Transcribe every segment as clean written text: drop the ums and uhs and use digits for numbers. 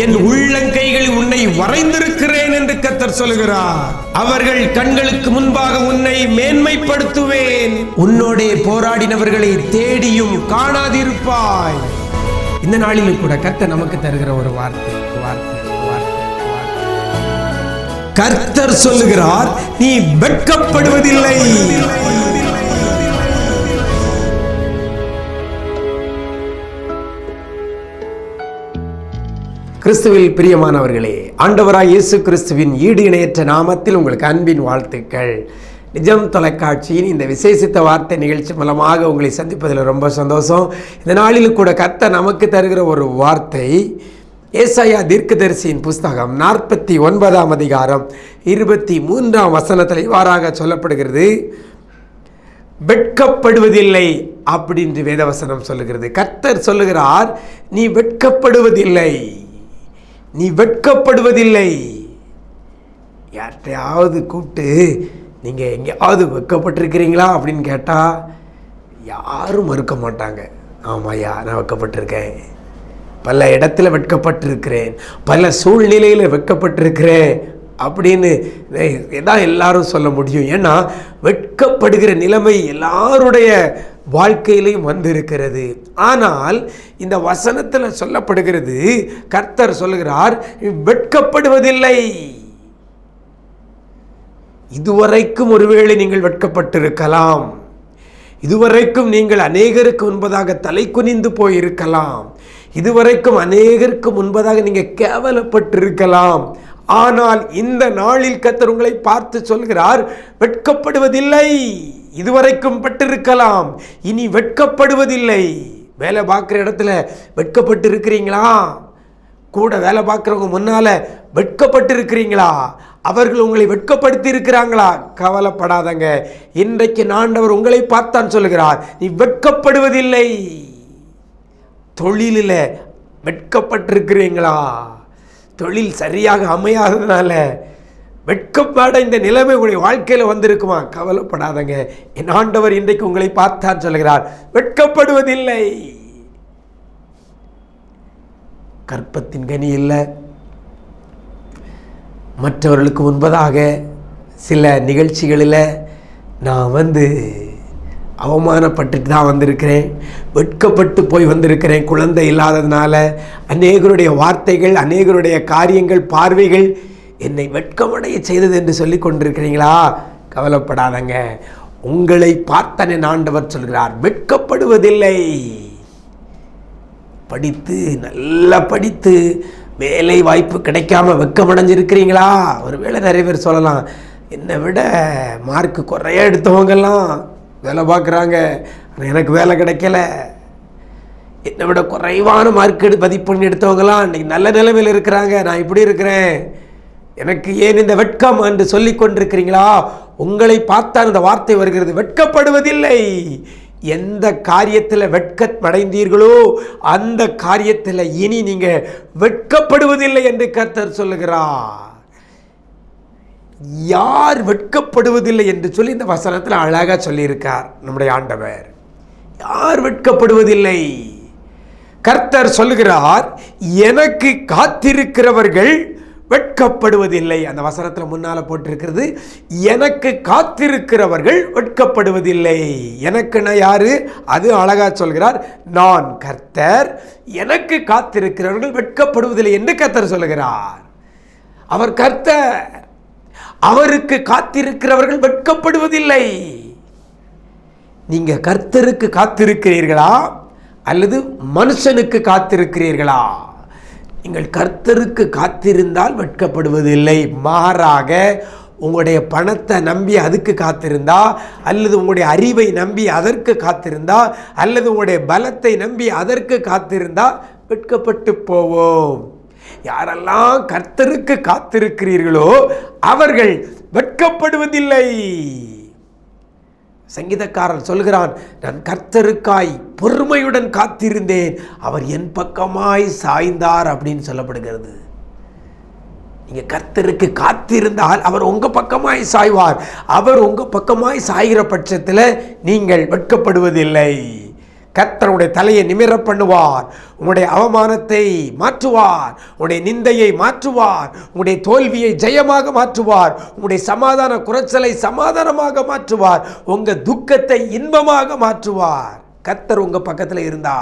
என் உள்ளங்கைகளில் உன்னை வரைந்திருக்கிறேன் என்று கர்த்தர் சொல்கிறார். அவர்கள் கண்களுக்கு முன்பாக உன்னை மேன்மைப்படுத்துவேன். உன்னோடே போராடினவர்களை தேடியும் காணாதிருப்பாய். இந்த நாளிலும் கூட கர்த்தர் நமக்கு தருகிற ஒரு வார்த்தை. கர்த்தர் சொல்லுகிறார், நீ வெட்கப்படுவதில்லை. கிறிஸ்துவில் பிரியமானவர்களே, ஆண்டவராய் இயேசு கிறிஸ்துவின் ஈடு இணையற்ற நாமத்தில் உங்களுக்கு அன்பின் வாழ்த்துக்கள். நிஜம் தொலைக்காட்சியின் இந்த விசேஷித்த வார்த்தை நிகழ்ச்சி மூலமாக உங்களை சந்திப்பதில் ரொம்ப சந்தோஷம். இந்த நாளில் கூட கர்த்தர் நமக்கு தருகிற ஒரு வார்த்தை ஏசாயா தீர்க்கதரிசியின் புஸ்தகம் 49ஆம் அதிகாரம் 23ஆம் வசனத்தில் இவ்வாறாக சொல்லப்படுகிறது. வெட்கப்படுவதில்லை அப்படின்னு வேதவசனம் சொல்லுகிறது. கர்த்தர் சொல்லுகிறார், நீ வெட்கப்படுவதில்லை, நீ வெட்கப்படுவதில்லை. யார்கிட்டையாவது கூப்பிட்டு நீங்கள் எங்கேயாவது வெட்கப்பட்டிருக்கிறீங்களா அப்படின்னு கேட்டால் யாரும் மறுக்க மாட்டாங்க. ஆமாய்யா, நான் வெட்கப்பட்டிருக்கேன், பல இடத்துல வெட்கப்பட்டிருக்கிறேன், பல சூழ்நிலையில் வெட்கப்பட்டிருக்கிறேன் அப்படின்னு தான் எல்லாரும் சொல்ல முடியும். ஏன்னா வெட்கப்படுகிற நிலைமை எல்லாருடைய வாழ்க்கையிலையும் வந்திருக்கிறது. ஆனால் இந்த வசனத்தில் சொல்லப்படுகிறது, கர்த்தர் சொல்லுகிறார், வெட்கப்படுவதில்லை. இதுவரைக்கும் ஒருவேளை நீங்கள் வெட்கப்பட்டிருக்கலாம், இதுவரைக்கும் நீங்கள் அநேகருக்கு முன்பதாக தலை குனிந்து போயிருக்கலாம், இதுவரைக்கும் அநேகருக்கு முன்பதாக நீங்கள் கேவலப்பட்டிருக்கலாம். ஆனால் இந்த நாளில் கர்த்தர் உங்களை பார்த்து சொல்கிறார், வெட்கப்படுவதில்லை. இதுவரைக்கும் பட்டிருக்கலாம், இனி வெட்கப்படுவதில்லை. வேலை பார்க்குற இடத்துல வெட்கப்பட்டு இருக்கிறீங்களா? கூட வேலை பார்க்குறவங்க முன்னால வெட்கப்பட்டு இருக்கிறீங்களா? அவர்கள் உங்களை வெட்கப்படுத்தி இருக்கிறாங்களா? கவலைப்படாதங்க, இன்றைக்கு ஆண்டவர் உங்களை பார்த்தான் சொல்கிறார், நீ வெட்கப்படுவதில்லை. தொழிலில் வெட்கப்பட்டிருக்கிறீங்களா? தொழில் சரியாக அமையாததுனால வெட்கப்பட இந்த நிலைமை உங்களுடைய வாழ்க்கையில் வந்திருக்குமா? கவலைப்படாதங்க, என் ஆண்டவர் இன்றைக்கு உங்களை பார்த்தான் சொல்கிறார், வெட்கப்படுவதில்லை. கற்பத்தின் கனி இல்லை, மற்றவர்களுக்கு முன்பதாக சில நிகழ்ச்சிகளில் நான் அவமானப்பட்டுட்டு தான் வந்திருக்கிறேன், வெட்கப்பட்டு போய் வந்திருக்கிறேன். குழந்தை இல்லாததுனால அநேகருடைய வார்த்தைகள், அநேகருடைய காரியங்கள், பார்வைகள் என்னை வெட்கமடைய செய்தது என்று சொல்லி கொண்டிருக்கிறீங்களா? கவலைப்படாதங்க, உங்களை பார்த்தன ஆண்டவர் சொல்கிறார், வெட்கப்படுவதில்லை. படித்து நல்லா படித்து வேலை வாய்ப்பு கிடைக்காம வெட்கமடைஞ்சிருக்கிறீங்களா? ஒருவேளை நிறைய பேர் சொல்லலாம், என்னை விட மார்க்கு குறைய எடுத்தவங்கெல்லாம் வேலை பார்க்குறாங்க, ஆனால் எனக்கு வேலை கிடைக்கல. என்னை விட குறைவான மார்க் மதிப்பெண் எடுத்தவங்களாம் இன்றைக்கி நல்ல நிலைமையில் இருக்கிறாங்க, நான் இப்படி இருக்கிறேன், எனக்கு ஏன் இந்த வெட்கம் என்று சொல்லி கொண்டிருக்கிறீங்களா? உங்களை பார்த்தா இந்த வார்த்தை வருகிறது, வெட்கப்படுவதில்லை. எந்த காரியத்தில் வெட்கமடைந்தீர்களோ அந்த காரியத்தில் இனி நீங்கள் வெட்கப்படுவதில்லை என்று கர்த்தர் சொல்லுகிறார். யார் வெட்கப்படுவதில்லை என்று சொல்லி இந்த வசனத்தில் அழகாக சொல்லியிருக்கார் நம்முடைய ஆண்டவர். யார் வெட்கப்படுவதில்லை? கர்த்தர் சொல்லுகிறார், எனக்கு காத்திருக்கிறவர்கள் வெட்கப்படுவதில்லை. அந்த வசனத்தில் முன்னால் போட்டிருக்கிறது, எனக்கு காத்திருக்கிறவர்கள் வெட்கப்படுவதில்லை. எனக்குன்னா யாரு? அது அழகா சொல்கிறார், நான் கர்த்தர், எனக்கு காத்திருக்கிறவர்கள் வெட்கப்படுவதில்லை என்று கர்த்தர் சொல்லுகிறார். அவர் கர்த்தர், அவருக்கு காத்திருக்கிறவர்கள் வெட்கப்படுவதில்லை. நீங்க கர்த்தருக்கு காத்திருக்கிறீர்களா அல்லது மனுஷனுக்கு காத்திருக்கிறீர்களா? நீங்கள் கர்த்தருக்கு காத்திருந்தால் வெட்கப்படுவதில்லை. மாறாக உங்களுடைய பணத்தை நம்பி அதுக்கு காத்திருந்தா, அல்லது உங்களுடைய அறிவை நம்பி அதற்கு காத்திருந்தா, அல்லது உங்களுடைய பலத்தை நம்பி அதற்கு காத்திருந்தா வெட்கப்பட்டு போவோம். யாரெல்லாம் கர்த்தருக்கு காத்திருக்கிறீர்களோ அவர்கள் வெட்கப்படுவதில்லை. சங்கீதக்காரன் சொல்கிறான், நான் கர்த்தருக்காய் பொறுமையுடன் காத்திருந்தேன், அவர் என் பக்கமாய் சாய்ந்தார் அப்படின்னு சொல்லப்படுகிறது. நீங்க கர்த்தருக்கு காத்திருந்தால் அவர் உங்க பக்கமாய் சாய்வார். அவர் உங்க பக்கமாய் சாய்கிற பட்சத்தில் நீங்கள் வெட்கப்படுவதில்லை. கர்த்தருடைய தலையை நிமிர பண்ணுவார். உங்களுடைய அவமானத்தை மாற்றுவார், உங்களுடைய நிந்தையை மாற்றுவார், உங்களுடைய தோல்வியை ஜெயமாக மாற்றுவார், உங்களுடைய சமாதான குறைச்சலை சமாதானமாக மாற்றுவார், உங்க துக்கத்தை இன்பமாக மாற்றுவார். கர்த்தர் உங்க பக்கத்தில் இருந்தா,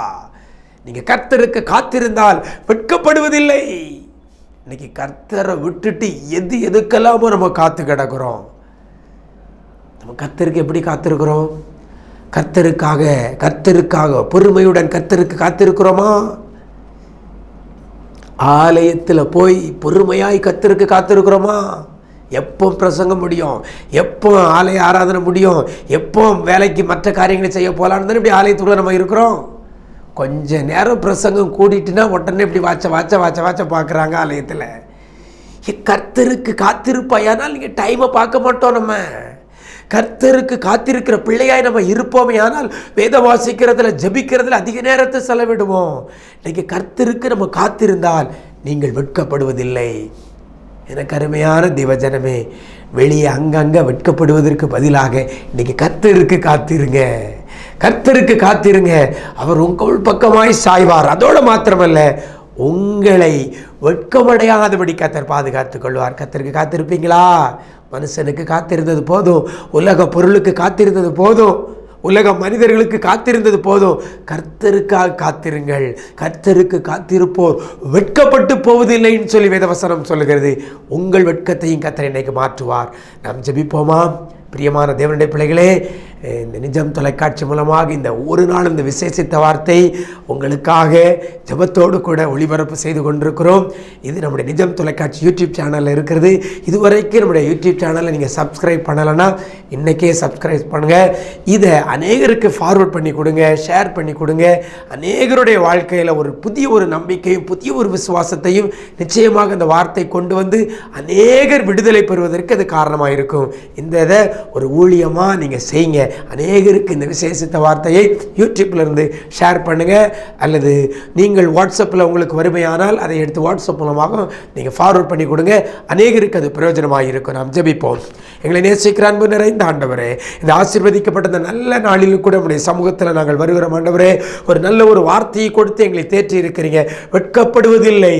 நீங்க கர்த்தருக்கு காத்திருந்தால் வெட்கப்படுவதில்லை. இன்னைக்கு கர்த்தரை விட்டுட்டு எதுக்கெல்லாமோ நம்ம காத்து கிடக்கிறோம். நம்ம கர்த்தருக்கு எப்படி காத்திருக்கிறோம்? கர்த்தருக்காக பொறுமையுடன் கர்த்தருக்கு காத்திருக்கிறோமா? ஆலயத்தில் போய் பொறுமையாய் கர்த்தருக்கு காத்திருக்கிறோமா? எப்போ பிரசங்கம் முடியும், எப்போ ஆலய ஆராதனை முடியும், எப்போ வேலைக்கு மற்ற காரியங்களை செய்ய போகலான்னு தானே இப்படி ஆலயத்துக்குள்ள நம்ம இருக்கிறோம். கொஞ்ச நேரம் பிரசங்கம் கூடிட்டுனா உடனே இப்படி வாச்ச பார்க்குறாங்க ஆலயத்தில். கர்த்தருக்கு காத்திருப்பாயானால் நீங்கள் டைமை பார்க்க மாட்டோம். நம்ம கர்த்தருக்கு காத்திருக்கிற பிள்ளையாய் நம்ம இருப்போமே ஆனால் வேத வாசிக்கிறதுல ஜபிக்கிறதுல அதிக நேரத்தை செலவிடுவோம். இன்னைக்கு கர்த்தருக்கு நம்ம காத்திருந்தால் நீங்கள் வெட்கப்படுவதில்லை. எனக்கு அருமையான தேவஜனமே, வெளியே அங்கங்கே வெட்கப்படுவதற்கு பதிலாக இன்னைக்கு கர்த்தருக்கு காத்திருங்க. கர்த்தருக்கு காத்திருங்க, அவர் உங்கள் பக்கமாய் சாய்வார். அதோடு மாத்திரமல்ல, உங்களை வெட்கமடையாதபடி கர்த்தர் பாதுகாத்துக் கொள்வார். கர்த்தருக்கு காத்திருப்பீங்களா? மனுஷனுக்கு காத்திருந்தது போதும், உலக பொருளுக்கு காத்திருந்தது போதும், உலக மனிதர்களுக்கு காத்திருந்தது போதும். கர்த்தருக்காக காத்திருங்கள். கர்த்தருக்கு காத்திருப்போர் வெட்கப்பட்டு போவதில்லைன்னு சொல்லி வேதவசனம் சொல்லுகிறது. உங்கள் வெட்கத்தையும் கர்த்தர் இன்னைக்கு மாற்றுவார். நாம் ஜெபிப்போமா? பிரியமான தேவனுடைய பிள்ளைகளே, இந்த நிஜம் தொலைக்காட்சி மூலமாக இந்த ஒரு நாள் இந்த விசேஷித்த வார்த்தை உங்களுக்காக ஜெபத்தோடு கூட ஒளிபரப்பு செய்து கொண்டிருக்கிறோம். இது நம்முடைய நிஜம் தொலைக்காட்சி யூடியூப் சேனலில் இருக்கிறது. இதுவரைக்கும் நம்முடைய யூடியூப் சேனலை நீங்கள் சப்ஸ்கிரைப் பண்ணலைன்னா இன்றைக்கே சப்ஸ்கிரைப் பண்ணுங்கள். இதை அநேகருக்கு ஃபார்வர்ட் பண்ணி கொடுங்க, ஷேர் பண்ணி கொடுங்க. அநேகருடைய வாழ்க்கையில் புதிய ஒரு நம்பிக்கையும் புதிய ஒரு விசுவாசத்தையும் நிச்சயமாக இந்த வார்த்தை கொண்டு வந்து அநேகர் விடுதலை பெறுவதற்கு அது காரணமாக இருக்கும். இந்த இதை ஒரு ஊழியமாக நீங்கள் செய்யுங்க. அநேகருக்கு இந்த விசேஷித்த வார்த்தையை யூடியூப்லேருந்து ஷேர் பண்ணுங்கள். அல்லது நீங்கள் வாட்ஸ்அப்பில் உங்களுக்கு வறுமையானால் அதை எடுத்து வாட்ஸ்அப் மூலமாக நீங்கள் ஃபார்வர்ட் பண்ணி கொடுங்க. அநேகருக்கு அது பிரயோஜனமாக இருக்கும். நாம் ஜெபிப்போம். எங்களை நேசிக்கிற அன்பு நிறைந்த ஆண்டவரே, இந்த ஆசீர்வதிக்கப்பட்ட இந்த நல்ல நாளிலும் கூட நம்முடைய சமூகத்தில் நாங்கள் வருகிறோம். ஆண்டவரே, ஒரு நல்ல ஒரு வார்த்தையை கொடுத்து எங்களை தேற்றி இருக்கிறீங்க. வெட்கப்படுவதில்லை,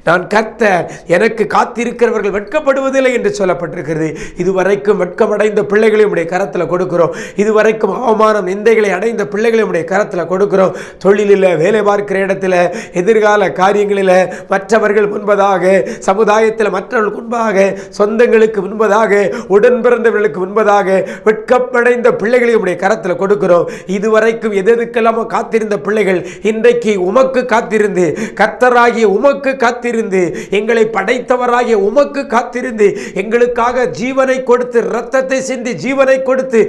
நான் கர்த்தர், எனக்கு காத்திருக்கிறவர்கள் வெட்கப்படுவதில்லை என்று சொல்லப்பட்டிருக்கிறது. இதுவரைக்கும் வெட்கமடைந்த பிள்ளைகளை உடைய கரத்தில் கொடுக்கிறோம். இதுவரைக்கும் அவமானம் நிந்தைகளை அடைந்த பிள்ளைகளை உடைய கரத்தில் கொடுக்கிறோம். தொழிலில், வேலை பார்க்கிற இடத்துல, எதிர்கால காரியங்களில், மற்றவர்கள் முன்பதாக, சமுதாயத்தில் மற்றவர்களுக்கு முன்பாக, சொந்தங்களுக்கு முன்பதாக, உடன் பிறந்தவர்களுக்கு முன்பதாக வெட்கமடைந்த பிள்ளைகளை உடைய கரத்தில் கொடுக்கிறோம். இதுவரைக்கும் எதற்கெல்லாமோ காத்திருந்த பிள்ளைகள் இன்றைக்கு உமக்கு காத்திருந்து, கர்த்தராகிய உமக்கு காத்திருந்து, எங்களை படைத்தவராகிய உமக்கு காத்திருந்து, எங்களுக்காக ஜீவனை கொடுத்து, இரத்தத்தை சிந்தி ஜீவனை கொடுத்து,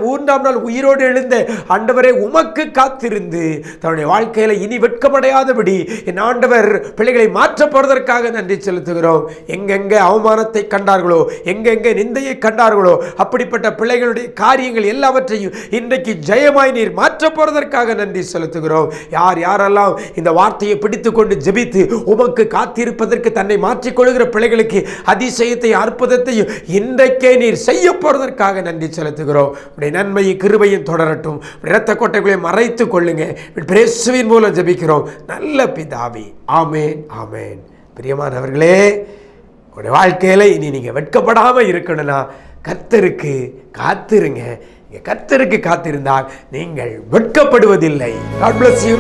மூன்றாம் நாள் உயிரோடு எழுந்த ஆண்டவரே உமக்கு காத்திருந்து, தன்னுடைய வாழ்க்கையில இனி வெட்கமடையாதபடி என் ஆண்டவர் பிள்ளைகளை மாற்ற போறதற்காக நன்றி செலுத்துகிறோம். எங்கெங்க அவமானத்தை கண்டார்களோ, எங்கெங்க நிந்தையை கண்டார்களோ, அப்படிப்பட்ட பிள்ளைகளுடைய காரியங்கள் எல்லாவற்றையும் இன்றைக்கு ஜெயமாய் நீர் மாற்ற போறதற்காக நன்றி செலுத்துகிறோம். யாரெல்லாம் இந்த வார்த்தையை பிடித்துக் கொண்டு ஜெபித்து உமக்கு காத்திருப்பதற்கு தன்னை மாற்றிக்கொள்கிற பிள்ளைகளுக்கு அதிசயத்தை, அற்புதத்தையும் இன்றைக்கே நீர் செய்ய போறதற்காக நன்றி செலுத்துகிறோம். உடைய நன்மையும் கிருபையும் தொடரட்டும். இரத்த கோட்டைகளை மறைத்துக் கொள்ளுங்க. இயேசுவின் மூலம் ஜெபிக்கிறோம் நல்ல பிதாவே, ஆமேன், ஆமேன். பிரியமானவர்களே, உங்களுடைய வாழ்க்கையில இனி நீங்க வெட்கப்படாம இருக்கணும்னா கர்த்தருக்கு காத்திருங்க. கர்த்தருக்கு காத்திருந்தால் நீங்கள் வெட்கப்படுவதில்லை. God bless you.